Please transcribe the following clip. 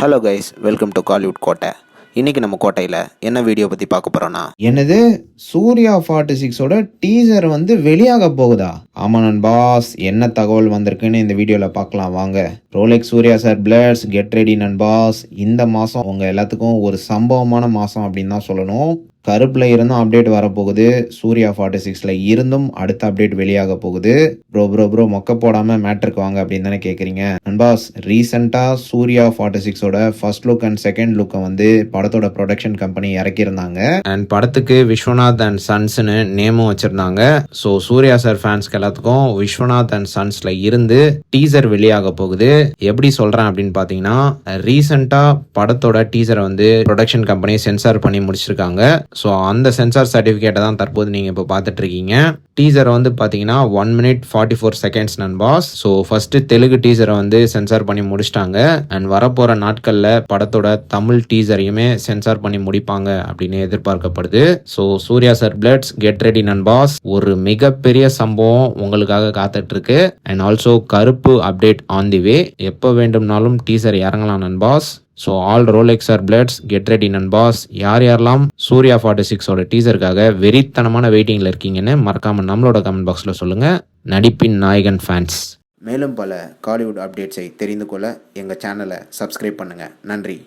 Hello guys, welcome to Kollywood கோட்டை. இன்றைக்கி நம்ம கோட்டையில் என்ன வீடியோ பற்றி பார்க்க போகிறோன்னா, என்னது சூர்யா 46ஓட டீசர் வந்து வெளியாக போகுதா? ஆமா நண்பாஸ், என்ன தகவல் வந்திருக்குன்னு இந்த வீடியோவில் பார்க்கலாம் வாங்க. Rolex Surya sir பிளட்ஸ் get ready நண்பாஸ். இந்த மாதம் உங்கள் எல்லாத்துக்கும் ஒரு சம்பவமான மாதம் அப்படின்னு தான் சொல்லணும். கருப்பில் இருந்தும் அப்டேட் வரப்போகுது, சூர்யா 46ல் இருந்தும் அடுத்த அப்டேட் வெளியாக போகுது. ப்ரோ மொக்க போடாமல் மேட்ருக்கு வாங்க அப்படின்னு தானே கேட்குறீங்க நண்பாஸ். ரீசெண்டாக சூர்யா 46ஓட ஃபர்ஸ்ட் லுக் அண்ட் செகண்ட் லுக்கை வந்து படத்தோட ப்ரொடக்ஷன் கம்பெனி இறக்கியிருந்தாங்க. அண்ட் படத்துக்கு விஸ்வநாத் அண்ட் சன்ஸ்னு நேமும் வச்சுருந்தாங்க. ஸோ சூர்யா சார் ஃபேன்ஸ்க்கு எல்லாத்துக்கும் விஸ்வநாத் அண்ட் சன்ஸில் இருந்து டீசர் வெளியாக போகுது. எப்படி சொல்கிறேன் அப்படின்னு பார்த்தீங்கன்னா, ரீசெண்டாக படத்தோட டீசரை வந்து ப்ரொடக்ஷன் கம்பெனி சென்சார் பண்ணி முடிச்சிருக்காங்க. ஸோ அந்த சென்சார் சர்டிஃபிகேட்டை தான் தற்போது நீங்கள் இப்போ பார்த்துட்டு இருக்கீங்க. டீசரை வந்து பார்த்தீங்கன்னா 1 minute 44 seconds நண்பாஸ். ஸோ ஃபர்ஸ்ட் தெலுங்கு டீசரை வந்து சென்சார் பண்ணி முடிச்சிட்டாங்க. அண்ட் வரப்போகிற நாட்களில் படத்தோட தமிழ் டீசரையுமே சென்சார் பண்ணி முடிப்பாங்க அப்படின்னு எதிர்பார்க்கப்படுது. So Surya sir பிளட்ஸ் get ready நண்பாஸ். ஒரு மிகப்பெரிய சம்பவம் உங்களுக்காக காத்துட்டு இருக்கு. அண்ட் ஆல்சோ கருப்பு அப்டேட் ஆன் தி வே. எப்போ வேண்டும்னாலும் டீசர் இறங்கலாம் நண்பாஸ். So all Rolex R பிளட்ஸ் get ready நண்பாஸ். யாரெல்லாம் சூர்யா 46ஓட டீசருக்காக வெறித்தனமான வெயிட்டிங்கில் இருக்கீங்கன்னு மறக்காமல் நம்மளோட கமெண்ட் பாக்ஸில் சொல்லுங்கள். நடிப்பின் நாயகன் ஃபேன்ஸ். மேலும் பல காலிவுட் அப்டேட்ஸை தெரிந்து கொள்ள எங்கள் சேனலை சப்ஸ்கிரைப் பண்ணுங்கள். நன்றி.